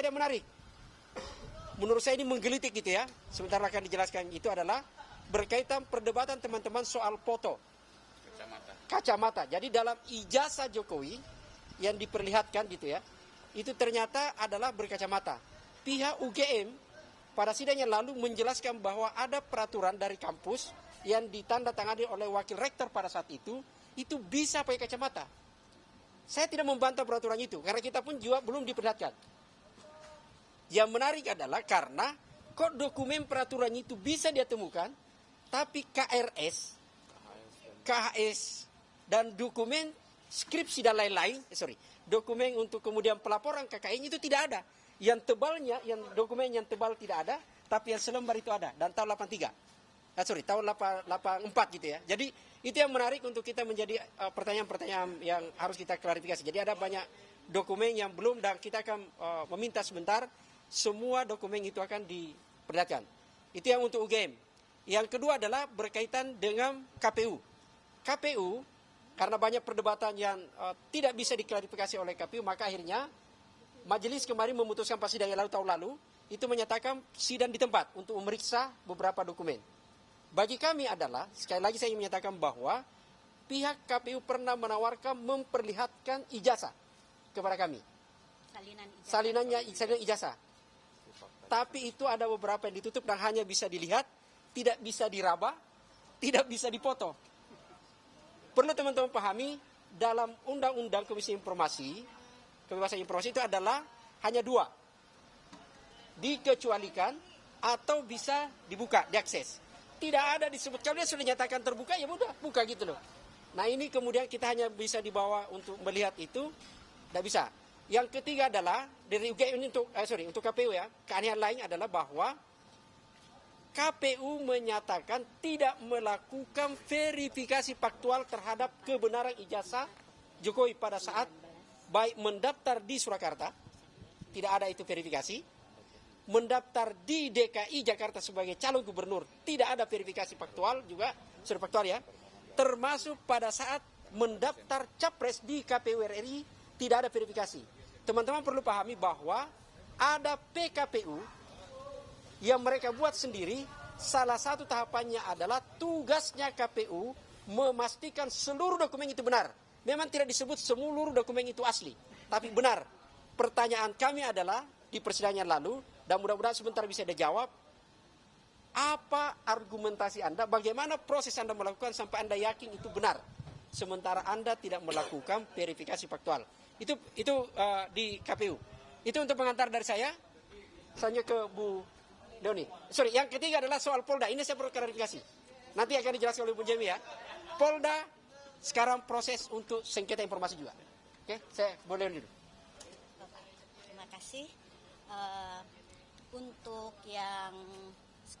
Ada yang menarik. Menurut saya ini menggelitik gitu ya. Sebentar akan dijelaskan. Itu adalah berkaitan perdebatan teman-teman soal foto. Kacamata. Jadi dalam ijazah Jokowi yang diperlihatkan gitu ya, itu ternyata adalah berkacamata. Pihak UGM pada sidang yang lalu menjelaskan bahwa ada peraturan dari kampus yang ditandatangani oleh wakil rektor pada saat itu bisa pakai kacamata. Saya tidak membantah peraturan itu, karena kita pun juga belum diperlihatkan. Yang menarik adalah karena kok dokumen peraturan itu bisa dia temukan, tapi KHS, dan dokumen skripsi dan lain-lain, dokumen untuk kemudian pelaporan KKN itu tidak ada. Yang tebalnya, dokumen yang tebal tidak ada, tapi yang selembar itu ada, dan tahun tahun 84 gitu ya. Jadi itu yang menarik untuk kita menjadi pertanyaan-pertanyaan yang harus kita klarifikasi. Jadi ada banyak dokumen yang belum, dan kita akan meminta sebentar semua dokumen itu akan diperlihatkan. Itu yang untuk UGM. Yang kedua adalah berkaitan dengan KPU. KPU, karena banyak perdebatan yang tidak bisa diklarifikasi oleh KPU, maka akhirnya majelis kemarin memutuskan pas sidang yang lalu tahun lalu, itu menyatakan sidang di tempat untuk memeriksa beberapa dokumen. Bagi kami adalah, sekali lagi saya ingin menyatakan bahwa pihak KPU pernah menawarkan memperlihatkan ijazah kepada kami. Salinan ijazah. Tapi itu ada beberapa yang ditutup dan hanya bisa dilihat, tidak bisa diraba, tidak bisa dipoto. Perlu teman-teman pahami, dalam Undang-Undang Komisi Informasi, kebebasan informasi itu adalah hanya dua. Dikecualikan atau bisa dibuka, diakses. Tidak ada disebut, kalau dia sudah nyatakan terbuka, ya udah buka gitu loh. Nah ini kemudian kita hanya bisa dibawa untuk melihat itu, tidak bisa. Yang ketiga adalah dari UGM ini untuk KPU ya, keanehan lain adalah bahwa KPU menyatakan tidak melakukan verifikasi faktual terhadap kebenaran ijazah Jokowi pada saat baik mendaftar di Surakarta, tidak ada itu verifikasi, mendaftar di DKI Jakarta sebagai calon gubernur, tidak ada verifikasi faktual juga, sudah faktual ya, termasuk pada saat mendaftar capres di KPU RI, tidak ada verifikasi. Teman-teman perlu pahami bahwa ada PKPU yang mereka buat sendiri. Salah satu tahapannya adalah tugasnya KPU memastikan seluruh dokumen itu benar. Memang tidak disebut seluruh dokumen itu asli, tapi benar. Pertanyaan kami adalah di persidangan lalu, dan mudah-mudahan sebentar bisa dijawab, apa argumentasi Anda, bagaimana proses Anda melakukan sampai Anda yakin itu benar, sementara Anda tidak melakukan verifikasi faktual. Itu di KPU. Itu untuk pengantar dari saya. Selanjutnya ke Bu Doni. Yang ketiga adalah soal Polda. Ini saya perlu klarifikasi. Nanti akan dijelaskan oleh Bu Jemi ya. Polda sekarang proses untuk sengketa informasi juga. Oke, saya boleh dulu. Terima kasih. Untuk yang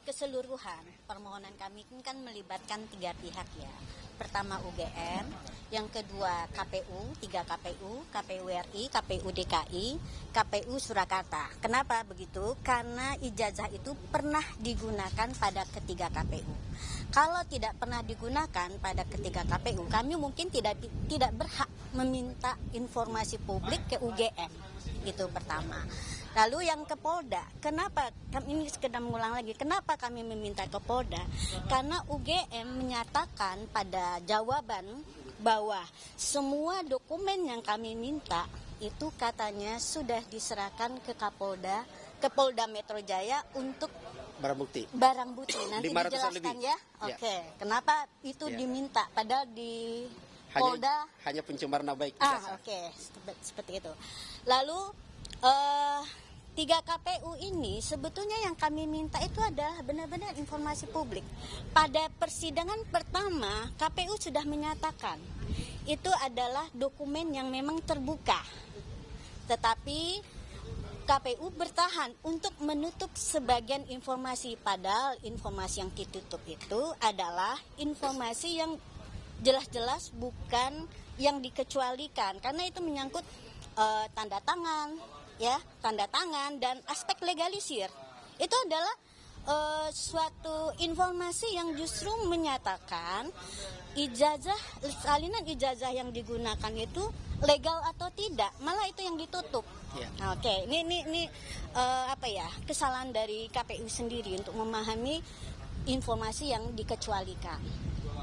keseluruhan permohonan kami kan melibatkan 3 pihak ya. Pertama UGM, yang kedua KPU, 3 KPU, KPU RI, KPU DKI, KPU Surakarta. Kenapa begitu? Karena ijazah itu pernah digunakan pada ketiga KPU. Kalau tidak pernah digunakan pada ketiga KPU, kami mungkin tidak berhak meminta informasi publik ke UGM. Itu pertama. Lalu yang ke Polda, kenapa kami ini sekedar mengulang lagi, kenapa kami meminta ke Polda? Karena UGM menyatakan pada jawaban bahwa semua dokumen yang kami minta itu katanya sudah diserahkan ke Kapolda, ke Polda Metro Jaya untuk barang bukti. Nanti dijelaskan ya. Oke. Kenapa itu diminta padahal di Polda hanya pencemaran nama baik. Oke. Seperti itu. Lalu 3 KPU ini sebetulnya yang kami minta itu adalah benar-benar informasi publik. Pada persidangan pertama, KPU sudah menyatakan itu adalah dokumen yang memang terbuka. Tetapi KPU bertahan untuk menutup sebagian informasi, padahal informasi yang ditutup itu adalah informasi yang jelas-jelas bukan yang dikecualikan, karena itu menyangkut tanda tangan dan aspek legalisir. Itu adalah suatu informasi yang justru menyatakan salinan ijazah yang digunakan itu legal atau tidak, malah itu yang ditutup. Ya. Oke, ini apa ya, kesalahan dari KPU sendiri untuk memahami informasi yang dikecualikan.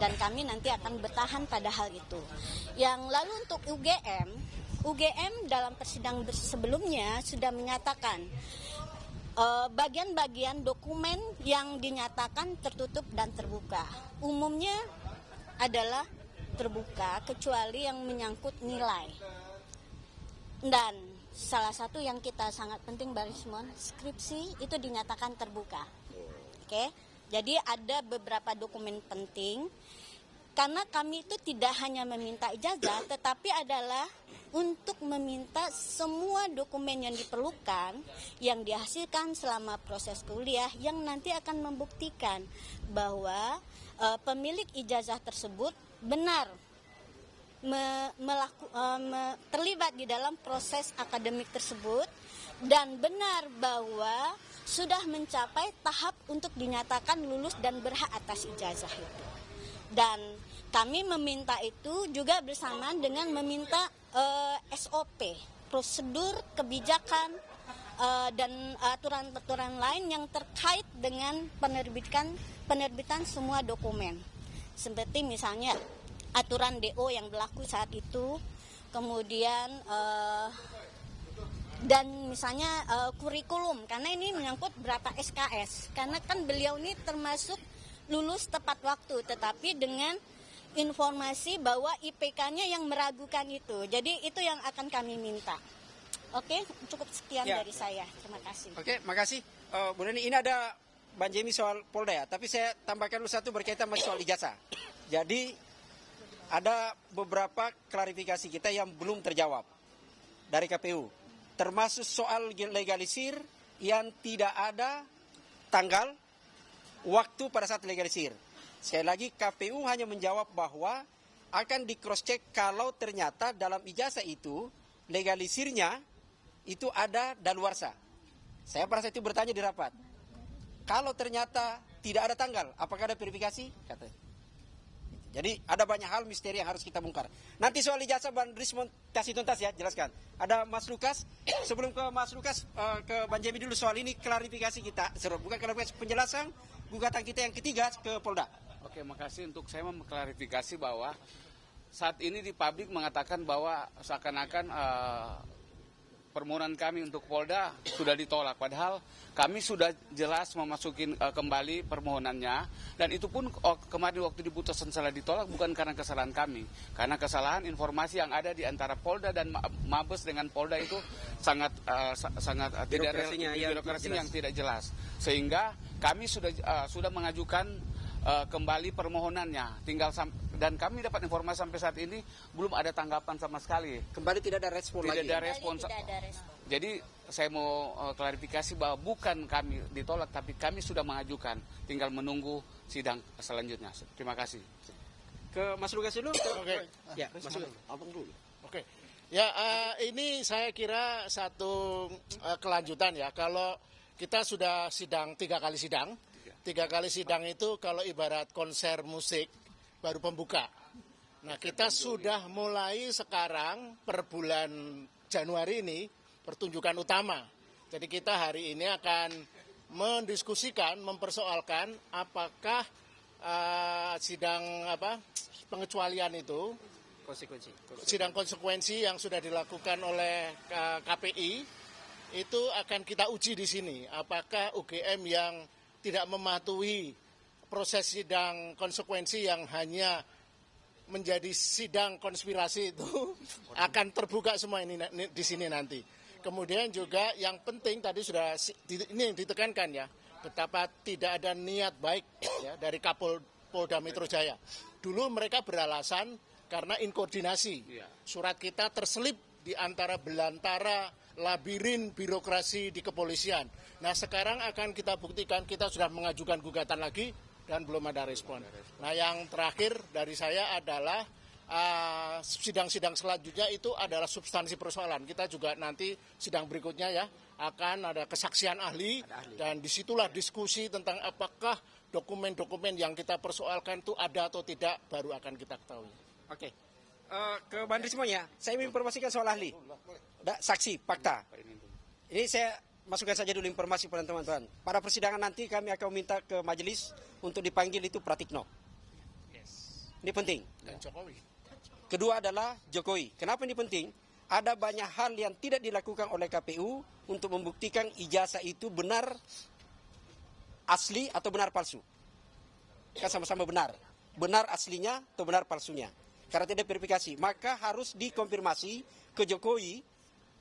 Dan kami nanti akan bertahan pada hal itu. Yang lalu untuk UGM dalam persidangan sebelumnya sudah menyatakan bagian-bagian dokumen yang dinyatakan tertutup dan terbuka. Umumnya adalah terbuka kecuali yang menyangkut nilai. Dan salah satu yang kita sangat penting Barismon, skripsi itu dinyatakan terbuka. Oke. Jadi ada beberapa dokumen penting karena kami itu tidak hanya meminta ijazah tetapi adalah untuk meminta semua dokumen yang diperlukan yang dihasilkan selama proses kuliah yang nanti akan membuktikan bahwa pemilik ijazah tersebut benar terlibat di dalam proses akademik tersebut dan benar bahwa sudah mencapai tahap untuk dinyatakan lulus dan berhak atas ijazah itu. Dan kami meminta itu juga bersamaan dengan meminta SOP, prosedur kebijakan dan aturan-aturan lain yang terkait dengan penerbitan semua dokumen. Seperti misalnya aturan DO yang berlaku saat itu, kemudian dan misalnya kurikulum, karena ini menyangkut berapa SKS, karena kan beliau ini termasuk lulus tepat waktu, tetapi dengan informasi bahwa IPK-nya yang meragukan itu. Jadi itu yang akan kami minta. Oke, cukup sekian dari saya. Terima kasih. Oke, makasih. Bu Neni, ini ada Bang Jemi soal Polda ya, tapi saya tambahkan dulu satu berkaitan masih soal ijazah. Jadi ada beberapa klarifikasi kita yang belum terjawab dari KPU. Termasuk soal legalisir yang tidak ada tanggal waktu pada saat legalisir. Sekali lagi KPU hanya menjawab bahwa akan di cross check kalau ternyata dalam ijazah itu legalisirnya itu ada daluarsa. Saya pada saat itu bertanya di rapat, kalau ternyata tidak ada tanggal, apakah ada verifikasi? Katanya. Jadi ada banyak hal misteri yang harus kita bongkar. Nanti soal ijazah Bang Rismon kasih tuntas ya, jelaskan. Ada Mas Lukas, sebelum ke Mas Lukas, ke Bang Jemi dulu soal ini klarifikasi kita. Bukan klarifikasi, penjelasan gugatan kita yang ketiga ke Polda. Oke, makasih untuk saya mengklarifikasi bahwa saat ini di publik mengatakan bahwa seakan-akan permohonan kami untuk Polda sudah ditolak. Padahal kami sudah jelas memasukin kembali permohonannya. Dan itu pun kemarin waktu diputuskan salah ditolak bukan karena kesalahan kami. Karena kesalahan informasi yang ada di antara Polda dan Mabes dengan Polda itu sangat birokrasinya yang tidak jelas. Sehingga kami sudah mengajukan kembali permohonannya. Dan kami dapat informasi sampai saat ini belum ada tanggapan sama sekali. Kembali tidak ada respon lagi. Tidak ada respon. Jadi saya mau klarifikasi bahwa bukan kami ditolak, tapi kami sudah mengajukan. Tinggal menunggu sidang selanjutnya. Terima kasih. Ke Mas Lukas dulu. Oke. Ya, Mas Lukas. Abang dulu. Oke. Ya, ini saya kira satu kelanjutan ya. Kalau kita sudah sidang 3 kali sidang. 3 kali sidang itu kalau ibarat konser musik baru pembuka. Nah, kita sudah mulai sekarang per bulan Januari ini pertunjukan utama. Jadi kita hari ini akan mendiskusikan, mempersoalkan apakah sidang pengecualian itu, sidang konsekuensi yang sudah dilakukan oleh KPI itu akan kita uji di sini. Apakah UGM yang tidak mematuhi proses sidang konsekuensi yang hanya menjadi sidang konspirasi itu akan terbuka semua ini di sini nanti. Kemudian juga yang penting tadi sudah ini yang ditekankan ya, betapa tidak ada niat baik ya dari Kapolda Metro Jaya. Dulu mereka beralasan karena inkoordinasi. Surat kita terselip di antara belantara labirin birokrasi di kepolisian. Nah, sekarang akan kita buktikan, kita sudah mengajukan gugatan lagi dan belum ada respon. Nah, yang terakhir dari saya adalah sidang-sidang selanjutnya itu adalah substansi persoalan. Kita juga nanti sidang berikutnya ya akan ada kesaksian ahli. Dan disitulah diskusi tentang apakah dokumen-dokumen yang kita persoalkan itu ada atau tidak baru akan kita ketahui. Oke. ke Bandri semuanya. Saya ingin informasikan soal ahli, saksi, fakta. Ini saya masukkan saja dulu informasi pada teman-teman. Pada persidangan nanti kami akan meminta ke majelis untuk dipanggil itu Pratikno. Ini penting. Dan Jokowi. Kedua adalah Jokowi. Kenapa ini penting? Ada banyak hal yang tidak dilakukan oleh KPU untuk membuktikan ijazah itu benar asli atau benar palsu. Kan sama-sama benar. Benar aslinya atau benar palsunya. Karena tidak verifikasi, maka harus dikonfirmasi ke Jokowi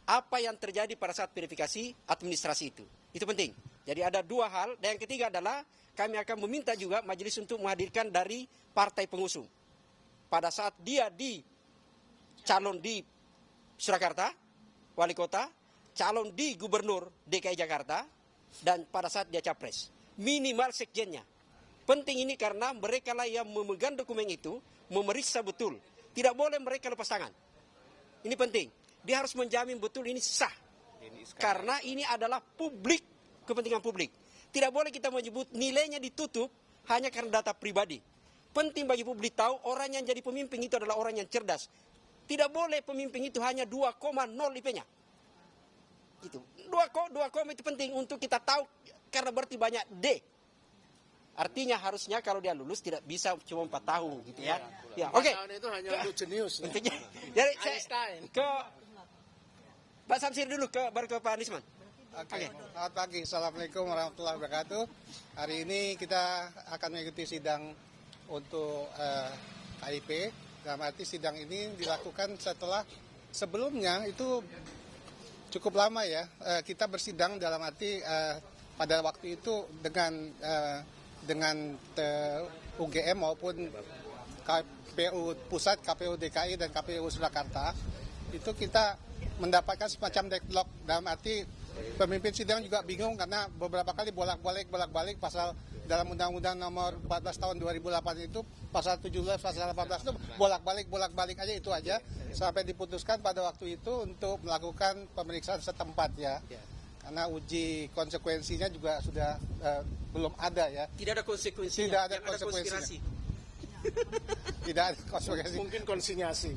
apa yang terjadi pada saat verifikasi administrasi itu. Itu penting. Jadi ada dua hal. Dan yang ketiga adalah kami akan meminta juga majelis untuk menghadirkan dari partai pengusung. Pada saat dia calon di Surakarta, wali kota, calon di gubernur DKI Jakarta, dan pada saat dia capres. Minimal sekjennya. Penting ini karena mereka lah yang memegang dokumen itu, memeriksa betul. Tidak boleh mereka lepas tangan. Ini penting. Dia harus menjamin betul ini sah. Karena ini adalah publik, kepentingan publik. Tidak boleh kita menyebut nilainya ditutup hanya karena data pribadi. Penting bagi publik tahu orang yang jadi pemimpin itu adalah orang yang cerdas. Tidak boleh pemimpin itu hanya 2,0 IP-nya. Itu. 2, itu penting untuk kita tahu karena berarti banyak D. Artinya harusnya kalau dia lulus tidak bisa cuma 4 tahun gitu ya. Ya, oke. Tahun itu hanya untuk jenius. Jadi saya ke Pak Samsir dulu, baru ke Pak Nisman. Oke. Selamat pagi, Assalamualaikum warahmatullahi wabarakatuh. Hari ini kita akan mengikuti sidang untuk KIP. Dalam arti sidang ini dilakukan setelah sebelumnya itu cukup lama ya. Kita bersidang dalam arti pada waktu itu dengan UGM maupun KPU Pusat, KPU DKI, dan KPU Surakarta. Itu kita mendapatkan semacam deadlock, dalam arti pemimpin sidang juga bingung karena beberapa kali bolak-balik pasal dalam Undang-Undang Nomor 14 Tahun 2008 itu pasal 17, pasal 18 itu bolak-balik aja itu aja sampai diputuskan pada waktu itu untuk melakukan pemeriksaan setempat ya. Karena uji konsekuensinya juga sudah belum ada ya. Tidak ada konsekuensinya. Tidak ada konsekuensinya. Tidak ada konsekuensi. Mungkin konsinyasi.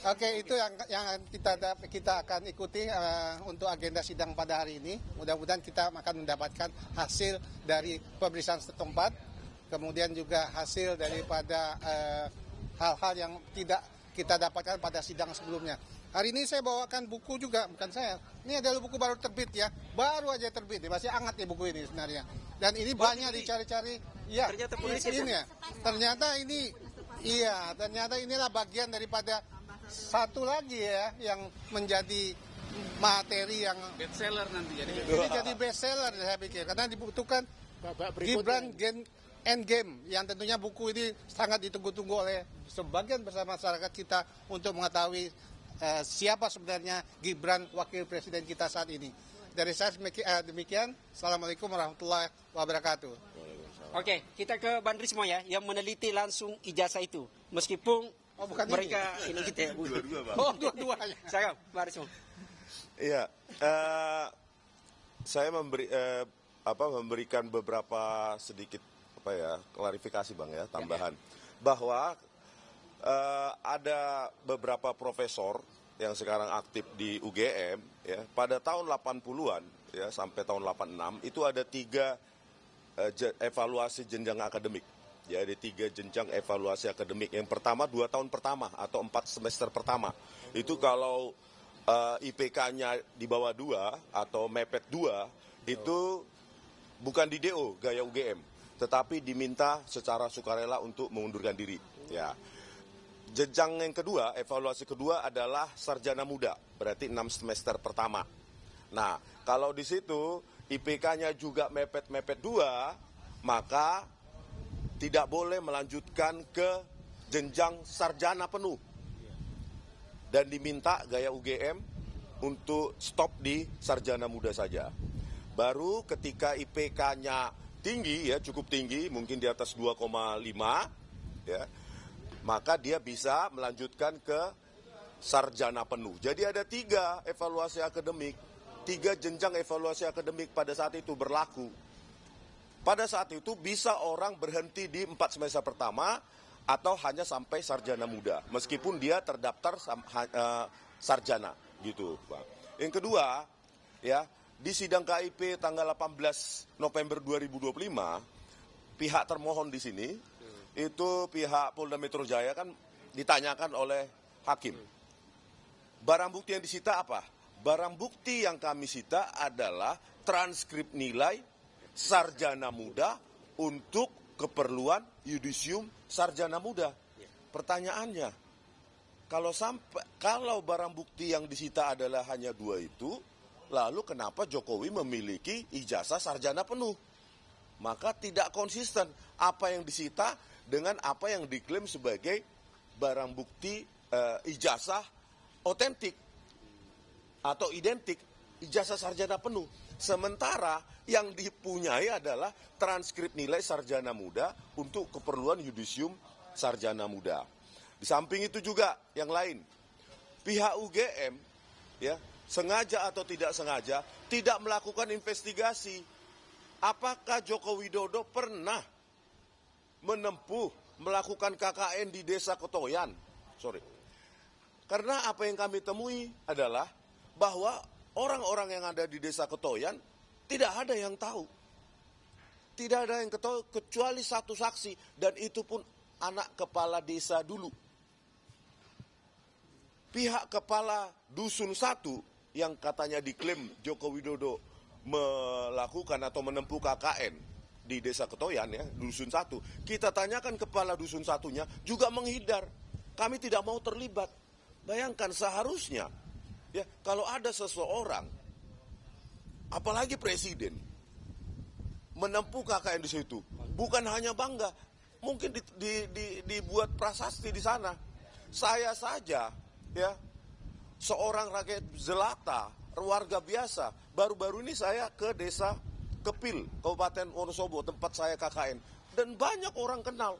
Oke, itu yang kita akan ikuti untuk agenda sidang pada hari ini. Mudah-mudahan kita akan mendapatkan hasil dari pemeriksaan setempat, kemudian juga hasil daripada hal-hal yang tidak kita dapatkan pada sidang sebelumnya. Hari ini saya bawakan buku juga, bukan saya. Ini adalah buku baru terbit ya, baru aja terbit, masih hangat ya buku ini sebenarnya. Dan ini banyak dicari-cari. Ya, ternyata inilah bagian daripada satu lagi ya yang menjadi materi yang bestseller nanti jadi bestseller saya pikir karena dibutuhkan Gibran Endgame yang tentunya buku ini sangat ditunggu-tunggu oleh sebagian besar masyarakat kita untuk mengetahui siapa sebenarnya Gibran wakil presiden kita saat ini. Dari saya demikian. Assalamualaikum warahmatullahi wabarakatuh. Oke, kita ke Bandri semua ya yang meneliti langsung ijazah itu. Meskipun bukan mereka ini kita dua-dua, Bang. Dua-duanya. Saya Bandri semua. Iya, saya memberikan beberapa sedikit klarifikasi Bang ya, tambahan bahwa ada beberapa profesor yang sekarang aktif di UGM ya, pada tahun 80-an ya sampai tahun 86 itu ada 3 evaluasi jenjang akademik. Ya, ada 3 jenjang evaluasi akademik. Yang pertama 2 tahun pertama atau 4 semester pertama. Itu kalau IPK-nya di bawah 2 atau mepet 2 itu bukan di DO gaya UGM, tetapi diminta secara sukarela untuk mengundurkan diri. Ya. Jenjang yang kedua, evaluasi kedua adalah sarjana muda, berarti 6 semester pertama. Nah, kalau di situ IPK-nya juga mepet-mepet 2, maka tidak boleh melanjutkan ke jenjang sarjana penuh. Dan diminta gaya UGM untuk stop di sarjana muda saja. Baru ketika IPK-nya tinggi ya, cukup tinggi, mungkin di atas 2,5 ya, maka dia bisa melanjutkan ke sarjana penuh. Jadi ada 3 evaluasi akademik, 3 jenjang evaluasi akademik pada saat itu berlaku. Pada saat itu bisa orang berhenti di 4 semester pertama atau hanya sampai sarjana muda, meskipun dia terdaftar sarjana gitu, Pak. Yang kedua, ya, di sidang KIP tanggal 18 November 2025, pihak termohon di sini itu pihak Polda Metro Jaya kan ditanyakan oleh hakim. Barang bukti yang disita apa? Barang bukti yang kami sita adalah transkrip nilai sarjana muda untuk keperluan yudisium sarjana muda. Pertanyaannya, kalau barang bukti yang disita adalah hanya 2 itu, lalu kenapa Jokowi memiliki ijazah sarjana penuh? Maka tidak konsisten apa yang disita dengan apa yang diklaim sebagai barang bukti ijazah otentik atau identik, ijazah sarjana penuh. Sementara yang dipunyai adalah transkrip nilai sarjana muda untuk keperluan yudisium sarjana muda. Di samping itu juga yang lain, pihak UGM ya sengaja atau tidak sengaja tidak melakukan investigasi. Apakah Joko Widodo pernah melakukan KKN di Desa Kotoyan? Karena apa yang kami temui adalah bahwa orang-orang yang ada di Desa Kotoyan tidak ada yang tahu. Tidak ada yang tahu kecuali satu saksi, dan itu pun anak kepala desa dulu. Pihak kepala dusun 1 yang katanya diklaim Joko Widodo melakukan atau menempuh KKN di Desa Kotoyan ya, dusun 1. Kita tanyakan kepala dusun 1-nya juga menghindar. Kami tidak mau terlibat. Bayangkan seharusnya ya kalau ada seseorang, apalagi presiden, menempuh KKN di situ, bukan hanya bangga, mungkin dibuat prasasti di sana. Saya saja ya seorang rakyat jelata, warga biasa, baru-baru ini saya ke Desa Kepil, Kabupaten Wonosobo, tempat saya KKN, dan banyak orang kenal.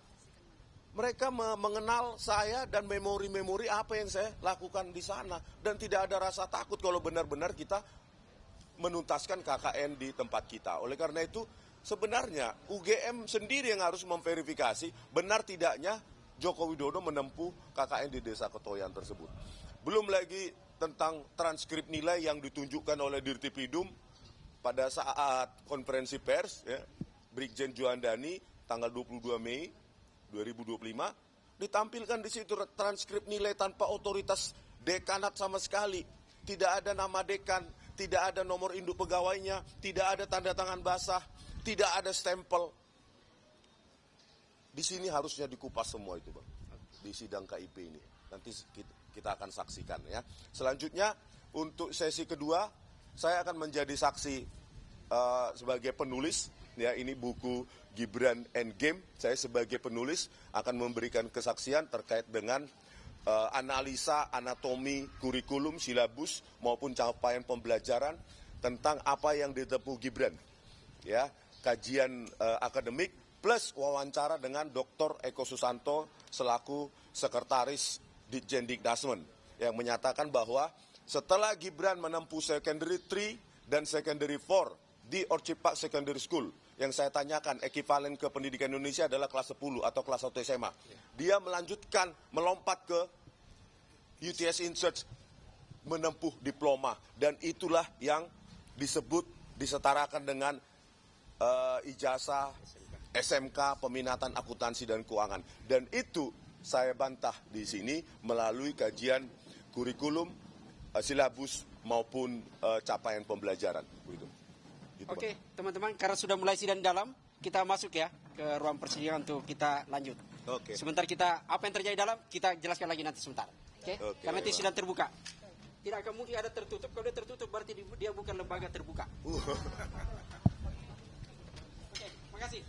Mereka mengenal saya dan memori-memori apa yang saya lakukan di sana, dan tidak ada rasa takut kalau benar-benar kita menuntaskan KKN di tempat kita. Oleh karena itu sebenarnya UGM sendiri yang harus memverifikasi benar tidaknya Joko Widodo menempuh KKN di Desa Kotoyan tersebut. Belum lagi tentang transkrip nilai yang ditunjukkan oleh Dirtipidum pada saat konferensi pers, ya, Brigjen Juandani tanggal 22 Mei 2025, ditampilkan di situ transkrip nilai tanpa otoritas dekanat sama sekali. Tidak ada nama dekan, tidak ada nomor induk pegawainya, tidak ada tanda tangan basah, tidak ada stempel. Di sini harusnya dikupas semua itu, Bang, di sidang KIP ini. Nanti kita akan saksikan ya. Selanjutnya untuk sesi kedua saya akan menjadi saksi sebagai penulis ya, ini buku Gibran Endgame. Saya sebagai penulis akan memberikan kesaksian terkait dengan analisa anatomi kurikulum, silabus maupun capaian pembelajaran tentang apa yang ditempuh Gibran. Ya, kajian akademik plus wawancara dengan Dr. Eko Susanto selaku sekretaris Ditjendikdasmen yang menyatakan bahwa setelah Gibran menempuh secondary 3 dan secondary 4 di Orchid Park Secondary School, yang saya tanyakan ekivalen ke pendidikan Indonesia adalah kelas 10 atau kelas 1 SMA. Dia melanjutkan, melompat ke UTS Insearch, menempuh diploma, dan itulah yang disebut disetarakan dengan ijazah SMK Peminatan Akuntansi dan Keuangan. Dan itu saya bantah di sini melalui kajian kurikulum, silabus maupun capaian pembelajaran. Gitu, Oke, teman-teman, karena sudah mulai sidang dalam, kita masuk ya ke ruang persidangan untuk kita lanjut. Oke. Sebentar apa yang terjadi dalam, kita jelaskan lagi nanti sebentar. Oke? Karena nanti sidang terbuka. Tidak akan mungkin ada tertutup, kalau dia tertutup berarti dia bukan lembaga terbuka. Oke, terima kasih.